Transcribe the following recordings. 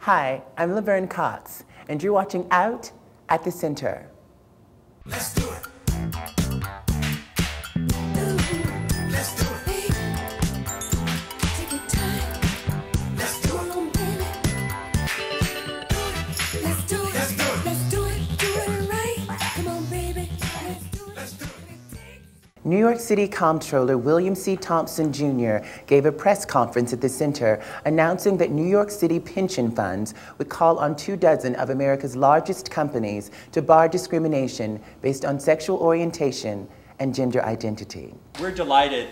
Hi, I'm Laverne Cox, and you're watching Out at the Center. Let's do it. Let's do it. Take your time. Let's do it. Let's do it. Let's do it. Let's do it. Do it right. Come on, baby. Let's do it. Let's do it. New York City Comptroller William C. Thompson Jr. gave a press conference at the center announcing that New York City pension funds would call on 24 of America's largest companies to bar discrimination based on sexual orientation and gender identity. We're delighted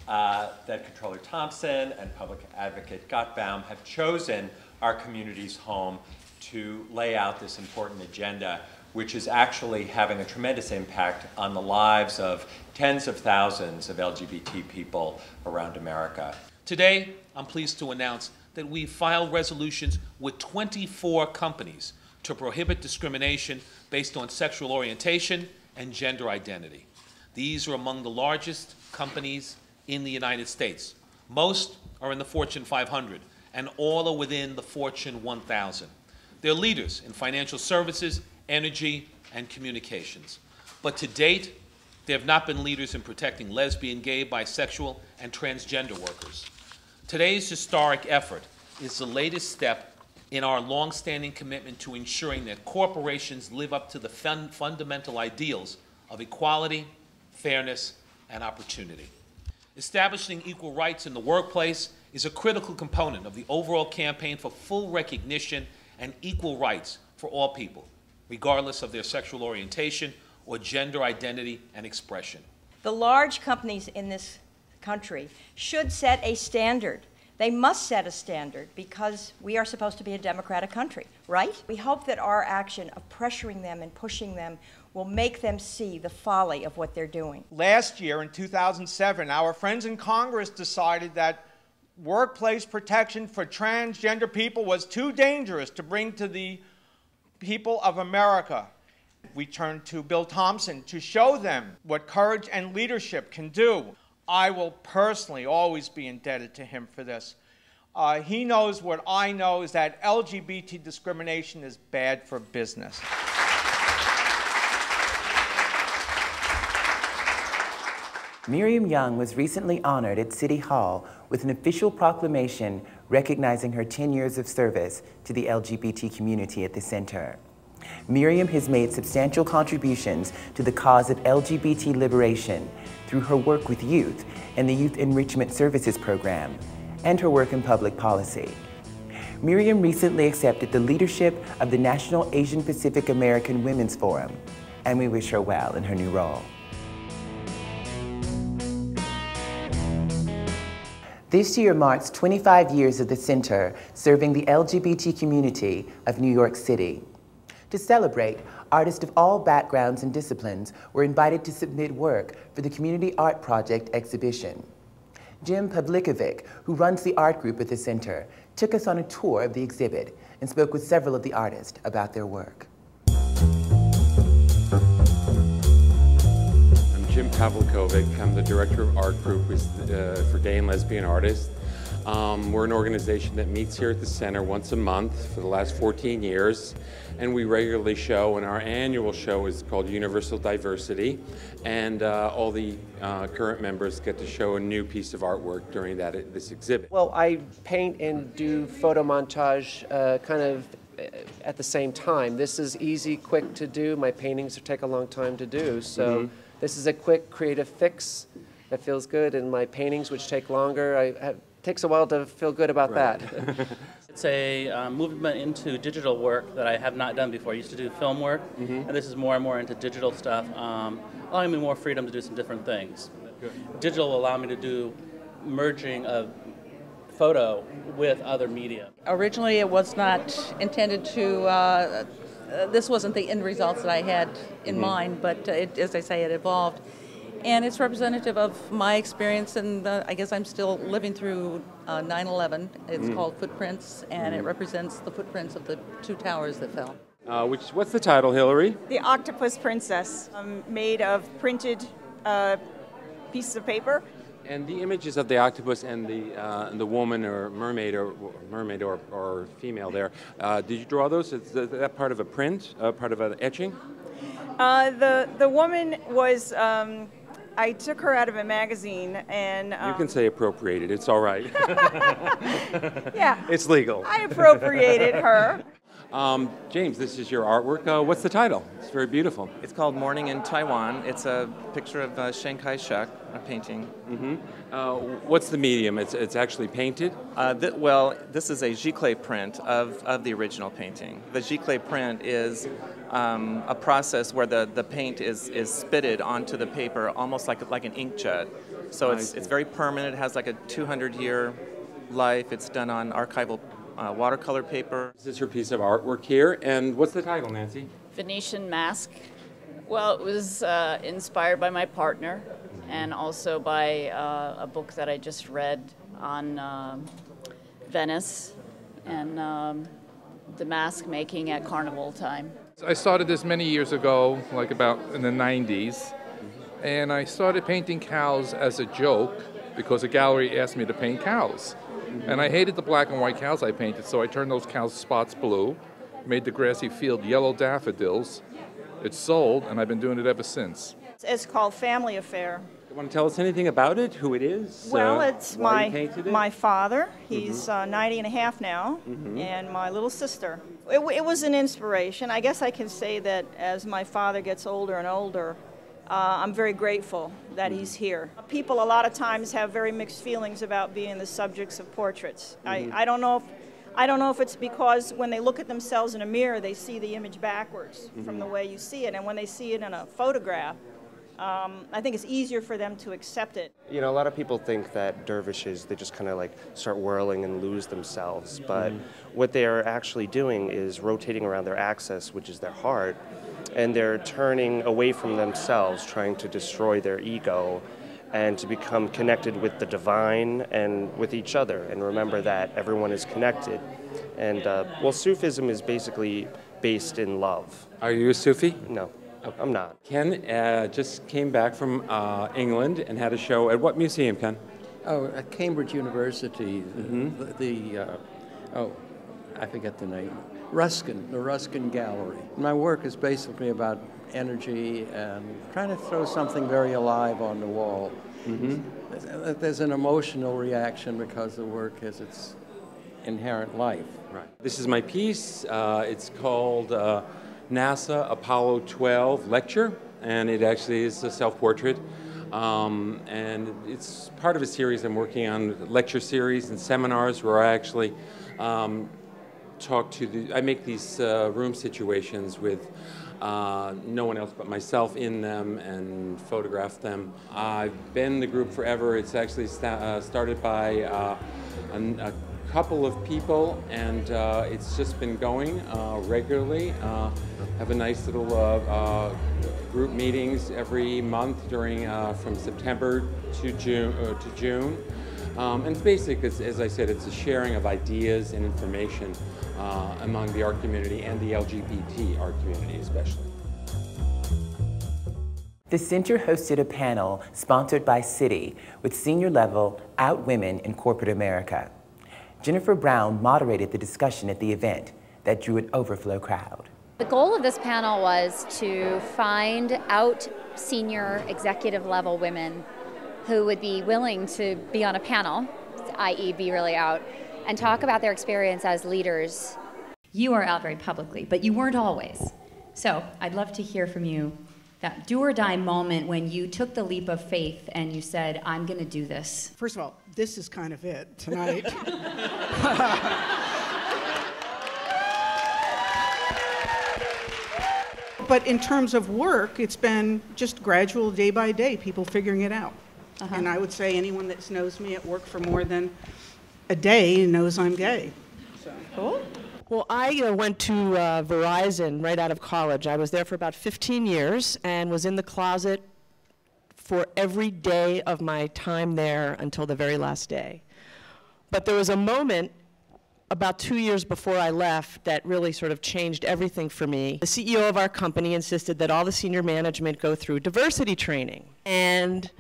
that Comptroller Thompson and Public Advocate Gottbaum have chosen our community's home to lay out this important agenda, which is actually having a tremendous impact on the lives of tens of thousands of LGBT people around America. Today, I'm pleased to announce that we filed resolutions with 24 companies to prohibit discrimination based on sexual orientation and gender identity. These are among the largest companies in the United States. Most are in the Fortune 500, and all are within the Fortune 1000. They're leaders in financial services, energy, and communications. But to date, they have not been leaders in protecting lesbian, gay, bisexual, and transgender workers. Today's historic effort is the latest step in our long-standing commitment to ensuring that corporations live up to the fundamental ideals of equality, fairness, and opportunity. Establishing equal rights in the workplace is a critical component of the overall campaign for full recognition and equal rights for all people, regardless of their sexual orientation or gender identity and expression. The large companies in this country should set a standard. They must set a standard because we are supposed to be a democratic country, right? We hope that our action of pressuring them and pushing them will make them see the folly of what they're doing. Last year, in 2007, our friends in Congress decided that workplace protection for transgender people was too dangerous to bring to the people of America. We turned to Bill Thompson to show them what courage and leadership can do. I will personally always be indebted to him for this. He knows what I know, is that LGBT discrimination is bad for business. Miriam Yeung was recently honored at City Hall with an official proclamation recognizing her 10 years of service to the LGBT community at the center. Miriam has made substantial contributions to the cause of LGBT liberation through her work with youth and the Youth Enrichment Services Program and her work in public policy. Miriam recently accepted the leadership of the National Asian Pacific American Women's Forum, and we wish her well in her new role. This year marks 25 years of the Center serving the LGBT community of New York City. To celebrate, artists of all backgrounds and disciplines were invited to submit work for the Community Art Project exhibition. Jim Pavlikovic, who runs the art group at the Center, took us on a tour of the exhibit and spoke with several of the artists about their work. Jim Pavlikovic. I'm the director of art group for gay and lesbian artists. We're an organization that meets here at the center once a month for the last 14 years, and we regularly show, and our annual show is called Universal Diversity, and all the current members get to show a new piece of artwork during this exhibit. Well, I paint and do photo montage kind of at the same time. This is easy, quick to do. My paintings take a long time to do, so this is a quick creative fix that feels good, and my paintings, which take longer, it takes a while to feel good about that. It's a movement into digital work that I have not done before. I used to do film work, and this is more and more into digital stuff, allowing me more freedom to do some different things. Digital will allow me to do merging of photo with other media. Originally it was not intended to, this wasn't the end results that I had in mind, but as I say, it evolved. And it's representative of my experience, and I guess I'm still living through 9/11. It's called Footprints, and it represents the footprints of the two towers that fell. What's the title, Hillary? The Octopus Princess, made of printed pieces of paper And the images of the octopus and the woman or mermaid or female there, did you draw those? Is that part of a print, part of an etching? The woman was, I took her out of a magazine and... you can say appropriated, it's all right. Yeah. It's legal. I appropriated her. James, this is your artwork. What's the title? It's very beautiful. It's called Morning in Taiwan. It's a picture of Chiang Kai-shek, a painting. Mm-hmm. What's the medium? It's actually painted? Well, this is a giclée print of the original painting. The giclée print is a process where the paint is spitted onto the paper almost like an inkjet. So it's very permanent. It has like a 200-year life. It's done on archival watercolor paper. This is her piece of artwork here. And what's the title, Nancy? Venetian Mask. Well, it was inspired by my partner and also by a book that I just read on Venice and the mask making at carnival time. I started this many years ago, like about in the 90s, and I started painting cows as a joke because a gallery asked me to paint cows. And I hated the black and white cows I painted, so I turned those cows' spots blue, made the grassy field yellow daffodils. It's sold, and I've been doing it ever since. It's called Family Affair. You want to tell us anything about it, who it is? Well, it's my father. He's Mm-hmm. 90 and a half now, and my little sister. It was an inspiration. I guess I can say that as my father gets older and older, I'm very grateful that he's here. People a lot of times have very mixed feelings about being the subjects of portraits. I don't know if it's because when they look at themselves in a mirror, they see the image backwards from the way you see it, and when they see it in a photograph, I think it's easier for them to accept it. You know, a lot of people think that dervishes, they just kind of like start whirling and lose themselves, but what they are actually doing is rotating around their axis, which is their heart, and they're turning away from themselves, trying to destroy their ego and to become connected with the divine and with each other, and remember that everyone is connected. And, well, Sufism is basically based in love. Are you a Sufi? No, I'm not. Ken just came back from England and had a show at what museum, Ken? Oh, at Cambridge University, I forget the name. The Ruskin Gallery. My work is basically about energy and trying to throw something very alive on the wall. There's an emotional reaction because the work has its inherent life. Right. This is my piece. It's called NASA Apollo 12 Lecture, and it actually is a self-portrait. And it's part of a series I'm working on, lecture series and seminars where I actually I make these room situations with no one else but myself in them and photograph them. I've been in the group forever. It's actually started by a couple of people, and it's just been going regularly. Have a nice little group meetings every month during from September to June. And it's basic, as I said, it's a sharing of ideas and information among the art community and the LGBT art community especially. The center hosted a panel sponsored by Citi with senior-level out women in corporate America. Jennifer Brown moderated the discussion at the event that drew an overflow crowd. The goal of this panel was to find out senior executive level women who would be willing to be on a panel, i.e. be really out, and talk about their experience as leaders. You are out very publicly, but you weren't always. So I'd love to hear from you that do or die moment when you took the leap of faith and you said, I'm going to do this. First of all, this is kind of it tonight. But in terms of work, it's been just gradual, day by day, people figuring it out. And I would say anyone that knows me at work for more than a day knows I'm gay. So. Cool. Well, I went to Verizon right out of college. I was there for about 15 years and was in the closet for every day of my time there until the very last day. But there was a moment about 2 years before I left that really sort of changed everything for me. The CEO of our company insisted that all the senior management go through diversity training. And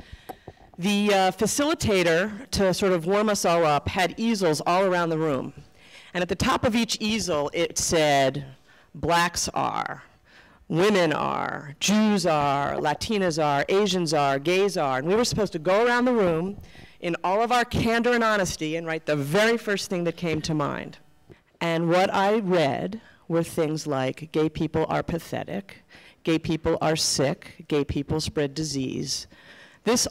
The facilitator, to sort of warm us all up, had easels all around the room. And at the top of each easel, it said, blacks are, women are, Jews are, Latinas are, Asians are, gays are. And we were supposed to go around the room in all of our candor and honesty and write the very first thing that came to mind. And what I read were things like, gay people are pathetic, gay people are sick, gay people spread disease. These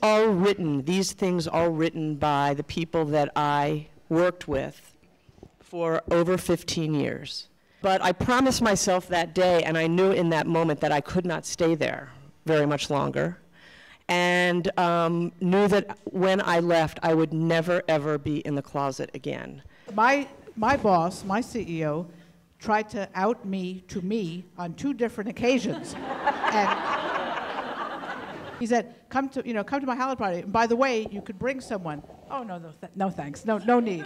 things all written by the people that I worked with for over 15 years. But I promised myself that day, and I knew in that moment that I could not stay there very much longer, and knew that when I left, I would never, ever be in the closet again. My boss, my CEO, tried to out me to me on 2 different occasions. And he said, come to my holiday party. And by the way, you could bring someone. Oh, no thanks. No need.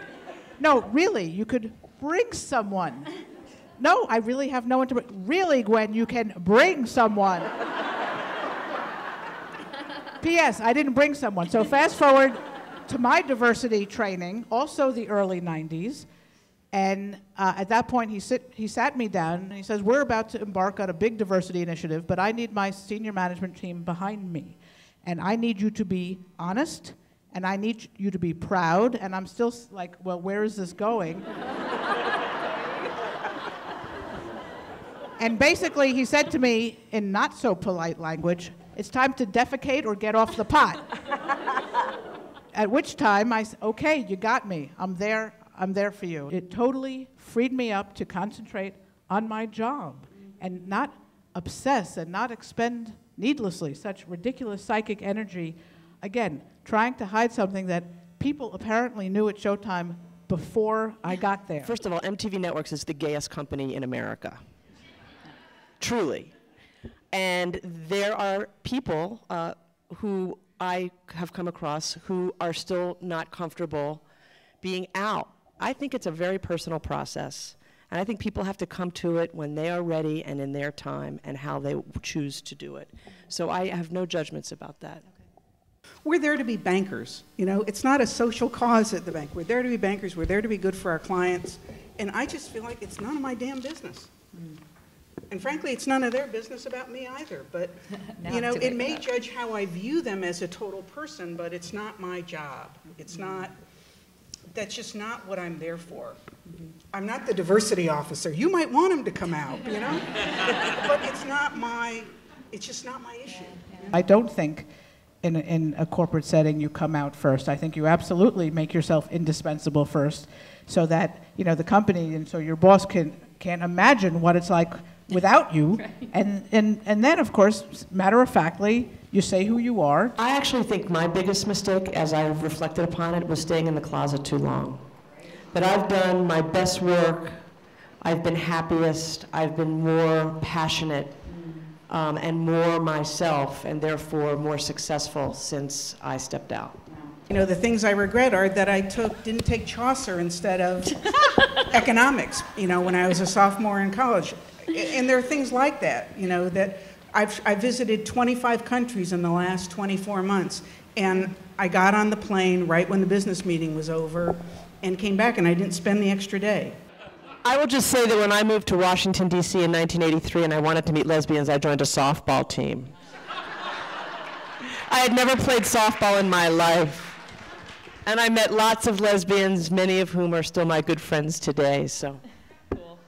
No, really, you could bring someone. No, I really have no one to bring. Really, Gwen, you can bring someone. P.S., I didn't bring someone. So fast forward to my diversity training, also the early 90s. And at that point, he sat me down, and he says, we're about to embark on a big diversity initiative, but I need my senior management team behind me. And I need you to be honest, and I need you to be proud. And I'm still like, well, where is this going? And basically, he said to me in not so polite language, it's time to defecate or get off the pot. At which time I said, okay, you got me. I'm there for you. It totally freed me up to concentrate on my job and not obsess and not expend needlessly such ridiculous psychic energy, again, trying to hide something that people apparently knew at Showtime before I got there. First of all, MTV Networks is the gayest company in America. Truly. And there are people who I have come across who are still not comfortable being out. I think it's a very personal process, and I think people have to come to it when they are ready and in their time and how they choose to do it. So I have no judgments about that. We're there to be bankers. It's not a social cause at the bank. We're there to be bankers. We're there to be good for our clients. And I just feel like it's none of my damn business. And frankly, it's none of their business about me either. But, it may judge how I view them as a total person, but it's not my job. It's not. That's just not what I'm there for. I'm not the diversity officer. You might want him to come out, but it's just not my issue. I don't think in a corporate setting you come out first. I think you absolutely make yourself indispensable first so that, the company and so your boss can't imagine what it's like without you. Right. And then, of course, matter-of-factly, you say who you are. I actually think my biggest mistake, as I've reflected upon it, was staying in the closet too long. That I've done my best work, I've been happiest, I've been more passionate, and more myself, and therefore more successful since I stepped out. The things I regret are that I didn't take Chaucer instead of economics, when I was a sophomore in college. And there are things like that, that I visited 25 countries in the last 24 months, and I got on the plane right when the business meeting was over and came back, and I didn't spend the extra day. I will just say that when I moved to Washington, D.C. in 1983 and I wanted to meet lesbians, I joined a softball team. I had never played softball in my life. And I met lots of lesbians, many of whom are still my good friends today, so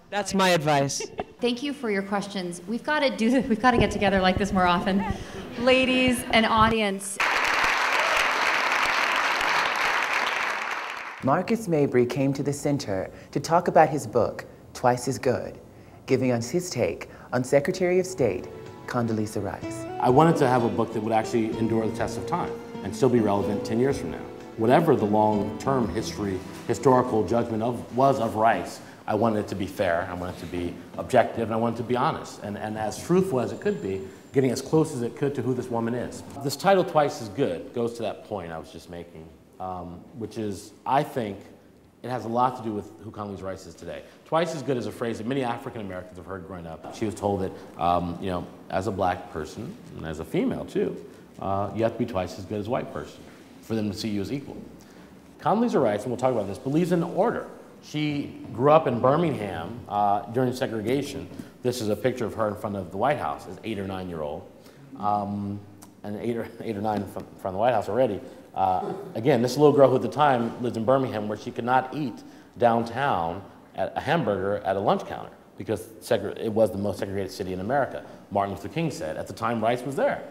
that's my advice. Thank you for your questions. We've got to get together like this more often. Ladies and audience. Marcus Mabry came to the center to talk about his book, Twice as Good, giving us his take on Secretary of State Condoleeza Rice. I wanted to have a book that would actually endure the test of time and still be relevant 10 years from now. Whatever the long-term historical judgment was of Rice, I wanted it to be fair, I wanted it to be objective, and I wanted it to be honest, and as truthful as it could be, getting as close as it could to who this woman is. This title, Twice as Good, goes to that point I was just making, which is, I think, it has a lot to do with who Condoleezza Rice is today. Twice as good is a phrase that many African Americans have heard growing up. She was told that, as a black person, and as a female too, you have to be twice as good as a white person. for them to see you as equal. Condoleeza Rice, and we'll talk about this, believes in order. She grew up in Birmingham during segregation. This is a picture of her in front of the White House as 8 or 9 year old. And 8 or 9 from the White House already. Again, this little girl who at the time lived in Birmingham where she could not eat downtown at a hamburger at a lunch counter because it was the most segregated city in America. Martin Luther King said. At the time, Rice was there.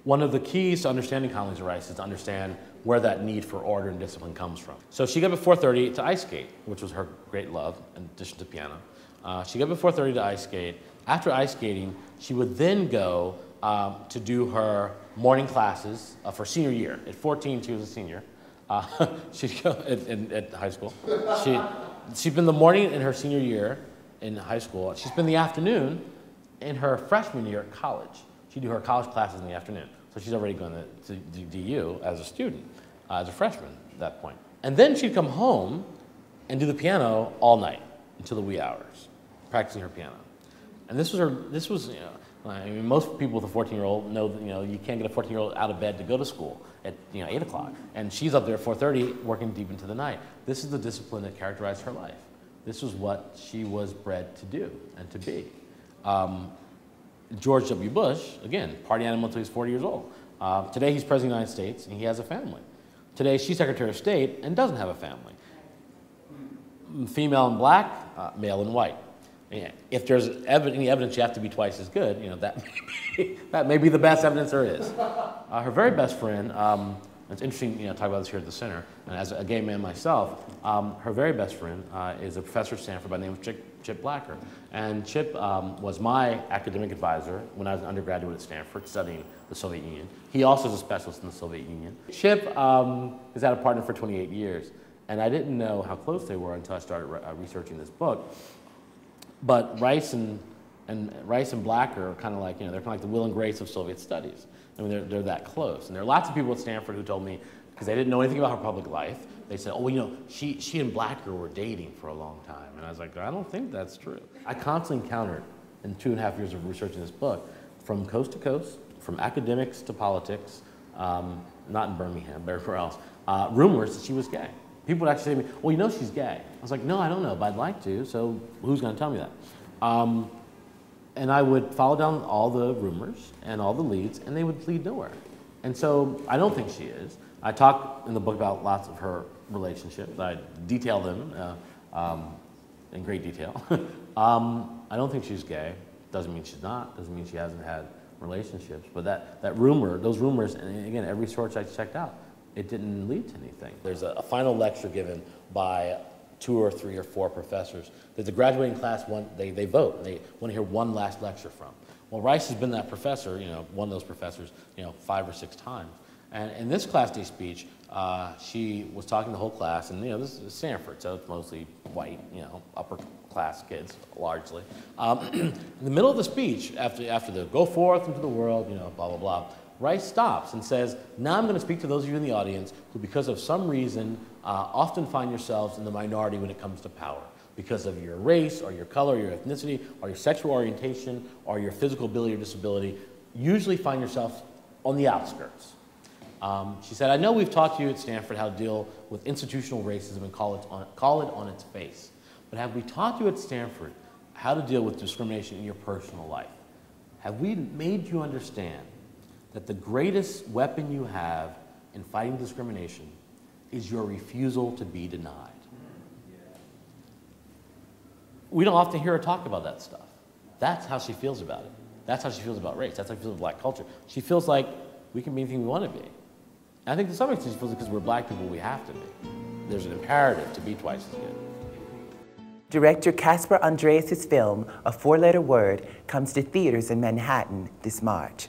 One of the keys to understanding Condoleezza Rice is to understand where that need for order and discipline comes from. So she got up at 4:30 to ice skate, which was her great love, in addition to piano. She got up at 4:30 to ice skate. After ice skating, she would then go to do her morning classes for senior year. At 14, she was a senior. She'd go at high school. She'd spend the morning in her senior year in high school. She'd spend the afternoon in her freshman year at college. She'd do her college classes in the afternoon. So she's already going to DU as a student, as a freshman at that point. And then she'd come home and do the piano all night until the wee hours, practicing her piano. And this was you know, I mean, most people with a 14-year-old know that, you know, you can't get a 14-year-old out of bed to go to school at, 8 o'clock. And she's up there at 4:30 working deep into the night. This is the discipline that characterized her life. This was what she was bred to do and to be. George W. Bush, again, party animal until he's 40 years old. Today he's President of the United States and he has a family. Today she's Secretary of State and doesn't have a family. Female and black, male and white. If there's any evidence you have to be twice as good, that may be the best evidence there is. Her very best friend, it's interesting, talk about this here at the center, and as a gay man myself, her very best friend is a professor at Stanford by the name of Chip Blacker. And Chip was my academic advisor when I was an undergraduate at Stanford studying the Soviet Union. He also is a specialist in the Soviet Union. Chip has had a partner for 28 years, and I didn't know how close they were until I started researching this book. But Rice and Blacker are kind of like, they're kind of like the Will and Grace of Soviet studies. I mean, they're that close. And there are lots of people at Stanford who told me, because they didn't know anything about her public life, they said, oh, well, she and Blacker were dating for a long time. And I was like, I don't think that's true. I constantly encountered, in 2.5 years of researching this book, from coast to coast, from academics to politics, not in Birmingham, but everywhere else, rumors that she was gay. People would actually say to me, well, she's gay. I was like, no, I don't know, but I'd like to, so who's going to tell me that? And I would follow down all the rumors and all the leads, and they would lead nowhere. And so I don't think she is. I talk in the book about lots of her relationships. I detail them in great detail. I don't think she's gay. Doesn't mean she's not. Doesn't mean she hasn't had relationships. But that rumor, those rumors, and again, every source I checked out, it didn't lead to anything. There's a final lecture given by 2 or 3 or 4 professors that the graduating class they vote. They want to hear one last lecture from. Well, Rice has been that professor, one of those professors, 5 or 6 times. And in this class day speech, she was talking to the whole class, and this is Stanford, so it's mostly white, upper class kids, largely. In the middle of the speech, after the go forth into the world, blah, blah, blah, Rice stops and says, now I'm going to speak to those of you in the audience who, because of some reason, often find yourselves in the minority when it comes to power. Because of your race, or your color, or your ethnicity, or your sexual orientation, or your physical ability or disability, usually find yourself on the outskirts. She said, I know we've taught you at Stanford how to deal with institutional racism and call it on its face. But have we taught you at Stanford how to deal with discrimination in your personal life? Have we made you understand that the greatest weapon you have in fighting discrimination is your refusal to be denied? We don't often hear her talk about that stuff. That's how she feels about it. That's how she feels about race. That's how she feels about black culture. She feels like we can be anything we want to be. And I think to some extent she feels like because we're black people, we have to be. There's an imperative to be twice as good. Director Casper Andreas' film, A Four-Letter Word, comes to theaters in Manhattan this March.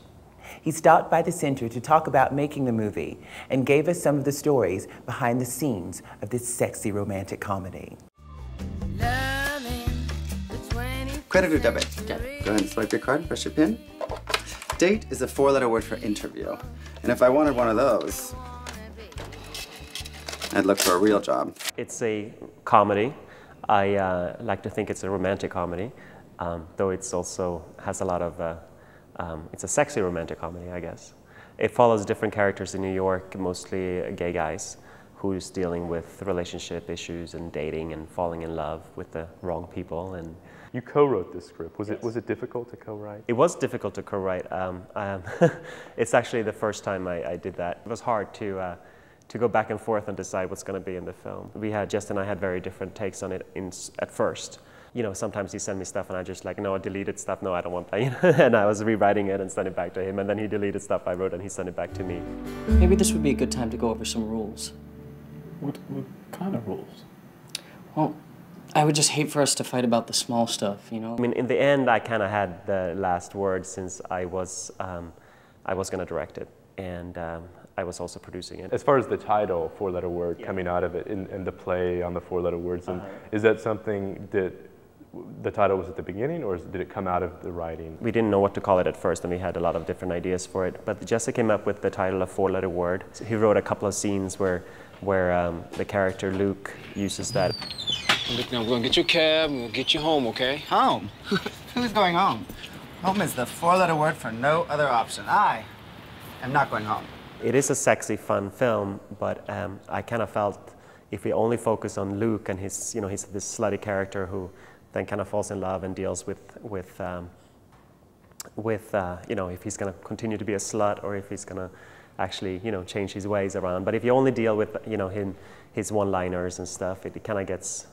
He stopped by the center to talk about making the movie and gave us some of the stories behind the scenes of this sexy romantic comedy. Credit or debit? Okay. Go ahead and swipe your card, press your PIN. Date is a 4-letter word for interview. And if I wanted one of those, I'd look for a real job. It's a comedy. I like to think it's a romantic comedy, though it's also has a lot of, it's a sexy romantic comedy, I guess. It follows different characters in New York, mostly gay guys, who's dealing with relationship issues and dating and falling in love with the wrong people. And you co-wrote this script. Was it difficult to co-write? It was difficult to co-write. It's actually the first time I did that. It was hard to go back and forth and decide what's going to be in the film. Jess and I had very different takes on it at first. You know, sometimes he sent me stuff and I just like, no, I deleted stuff, no, I don't want that. And I was rewriting it and sent it back to him, and then he deleted stuff I wrote and he sent it back to me. Maybe this would be a good time to go over some rules. What kind of rules? Well, I would just hate for us to fight about the small stuff, you know? I mean, in the end, I kind of had the last word, since I was going to direct it, and I was also producing it. As far as the title, four-letter word, coming out of it, and the play on the four-letter words, and is that something that the title was at the beginning, or did it come out of the writing? We didn't know what to call it at first, and we had a lot of different ideas for it. But Jesse came up with the title, A Four-Letter Word. So he wrote a couple of scenes where the character Luke uses that. Look, now we're gonna get your cab and we'll get you home, okay? Home? Who's going home? Home is the four-letter word for no other option. I am not going home. It is a sexy, fun film, but I kind of felt if we only focus on Luke and he's this slutty character who then kind of falls in love and deals with if he's going to continue to be a slut or if he's going to actually, change his ways around. But if you only deal with, his one-liners and stuff, it kind of gets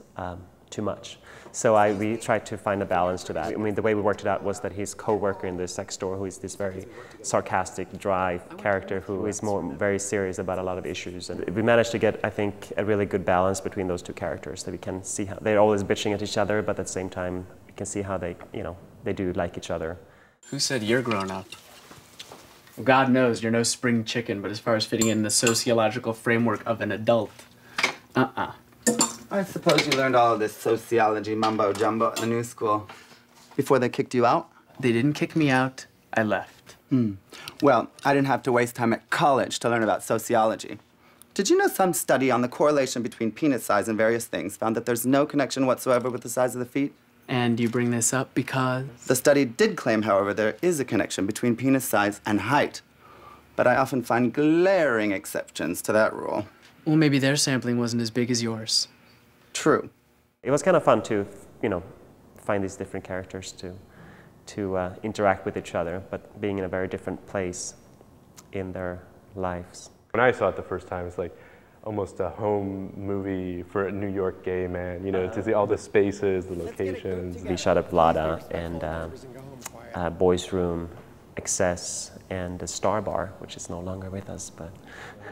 too much. So we tried to find a balance to that. I mean, the way we worked it out was that his co-worker in the sex store, who is this very sarcastic, dry character who is very serious about a lot of issues. And we managed to get, I think, a really good balance between those two characters, that we can see how they're always bitching at each other, but at the same time, we can see how they do like each other. Who said you're grown up? God knows you're no spring chicken, but as far as fitting in the sociological framework of an adult, I suppose you learned all of this sociology mumbo-jumbo at the new school before they kicked you out? They didn't kick me out, I left. Well, I didn't have to waste time at college to learn about sociology. Did you know some study on the correlation between penis size and various things found that there's no connection whatsoever with the size of the feet? And you bring this up because? The study did claim, however, there is a connection between penis size and height. But I often find glaring exceptions to that rule. Well, maybe their sampling wasn't as big as yours. True. It was kind of fun to, find these different characters to interact with each other, but being in a very different place in their lives. When I saw it the first time, it's like almost a home movie for a New York gay man, to see all the spaces, the locations. We shot at Vlada and Boys Room, Excess, and the Star Bar, which is no longer with us.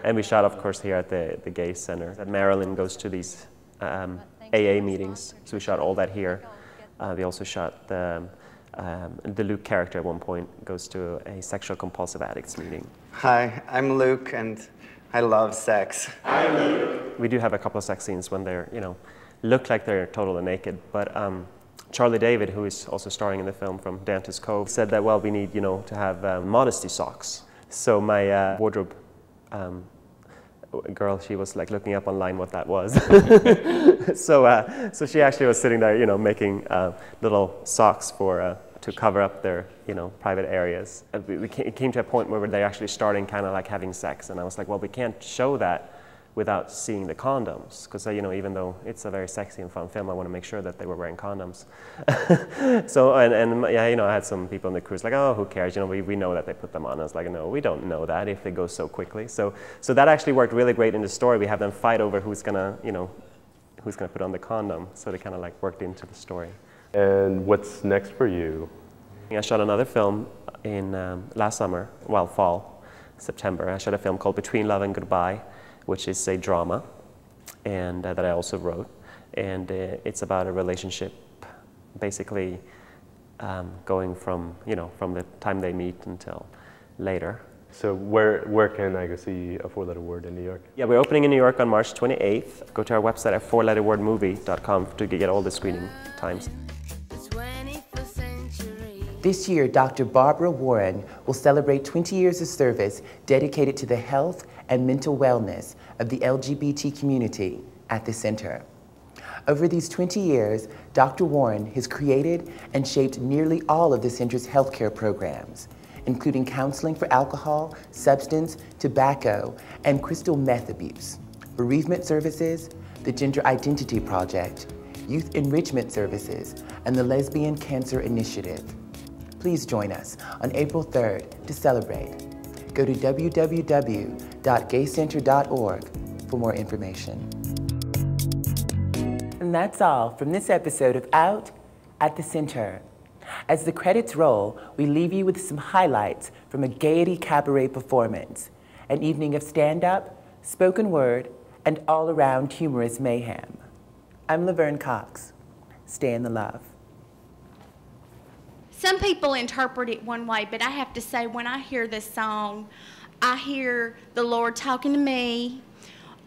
And we shot, of course, here at the Gay Center. Marilyn goes to these AA meetings, so we shot all that here. We also shot the Luke character at one point goes to a sexual compulsive addicts meeting. Hi, I'm Luke, and I love sex. Hi, Luke. We do have a couple of sex scenes when they're, look like they're totally naked, but Charlie David, who is also starring in the film from Dante's Cove, said that, well, we need, to have modesty socks. So my wardrobe girl, she was like looking up online what that was. So she actually was sitting there, making little socks for to cover up their, private areas. It came to a point where they're actually starting kind of like having sex, and I was like, well, we can't show that without seeing the condoms, because even though it's a very sexy and fun film, I want to make sure that they were wearing condoms. So I had some people on the cruise like, oh, who cares? We know that they put them on. I was like, no, we don't know that if they go so quickly. So that actually worked really great in the story. We have them fight over who's gonna put on the condom. So they kind of like worked into the story. And what's next for you? I shot another film in last summer, fall, September. I shot a film called Between Love and Goodbye, which is a drama, and that I also wrote. And it's about a relationship, basically going from the time they meet until later. So where can I go see A Four-Letter Word in New York? Yeah, we're opening in New York on March 28th. Go to our website at fourletterwordmovie.com to get all the screening times. This year, Dr. Barbara Warren will celebrate 20 years of service dedicated to the health and mental wellness of the LGBT community at the center. Over these 20 years, Dr. Warren has created and shaped nearly all of the center's healthcare programs, including counseling for alcohol, substance, tobacco, and crystal meth abuse, bereavement services, the Gender Identity Project, Youth Enrichment Services, and the Lesbian Cancer Initiative. Please join us on April 3rd to celebrate. Go to www.gaycenter.org for more information. And that's all from this episode of Out at the Center. As the credits roll, we leave you with some highlights from a Gayety cabaret performance, an evening of stand-up, spoken word, and all-around humorous mayhem. I'm Laverne Cox. Stay in the love. Some people interpret it one way, but I have to say, when I hear this song, I hear the Lord talking to me,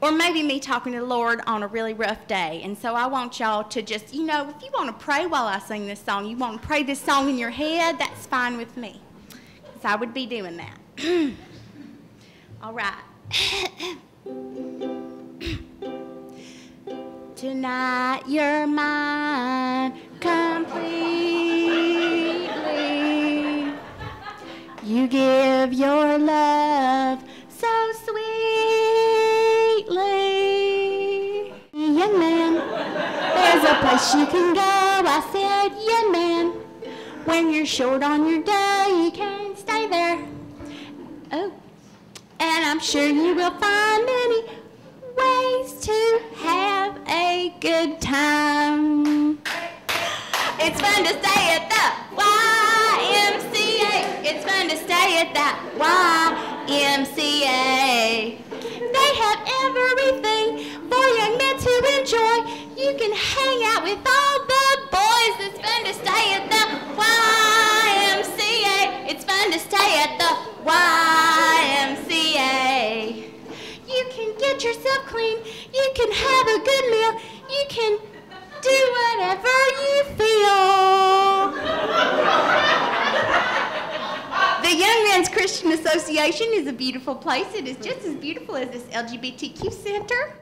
or maybe me talking to the Lord on a really rough day. And so I want y'all to just, you know, if you want to pray while I sing this song, you want to pray this song in your head, that's fine with me, because I would be doing that. All right. Tonight you're mine completely. You give your love so sweetly. Young man, there's a place you can go. I said, young man, when you're short on your day, you can stay there. Oh, and I'm sure you will find many ways to have a good time. It's fun to stay at the YMCA. It's fun to stay at the YMCA. They have everything for young men to enjoy. You can hang out with all the boys. It's fun to stay at the YMCA. It's fun to stay at the YMCA. You can get yourself clean. You can have a good meal. You can do whatever you feel. The Young Men's Christian Association is a beautiful place. It is just as beautiful as this LGBTQ center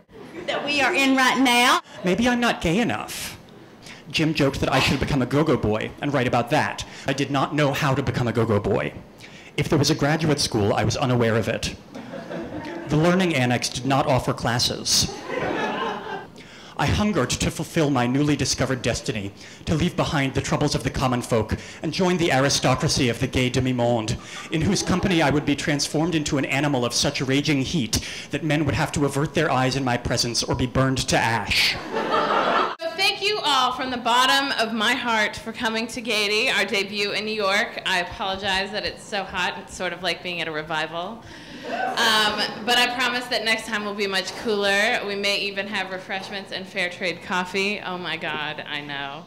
that we are in right now. Maybe I'm not gay enough. Jim joked that I should become a go-go boy and write about that. I did not know how to become a go-go boy. If there was a graduate school, I was unaware of it. The Learning Annex did not offer classes. I hungered to fulfill my newly discovered destiny, to leave behind the troubles of the common folk and join the aristocracy of the gay demi-monde, in whose company I would be transformed into an animal of such raging heat that men would have to avert their eyes in my presence or be burned to ash. So thank you all from the bottom of my heart for coming to Gayety, our debut in New York. I apologize that it's so hot. It's sort of like being at a revival. But I promise that next time will be much cooler. We may even have refreshments and fair trade coffee. Oh my God, I know.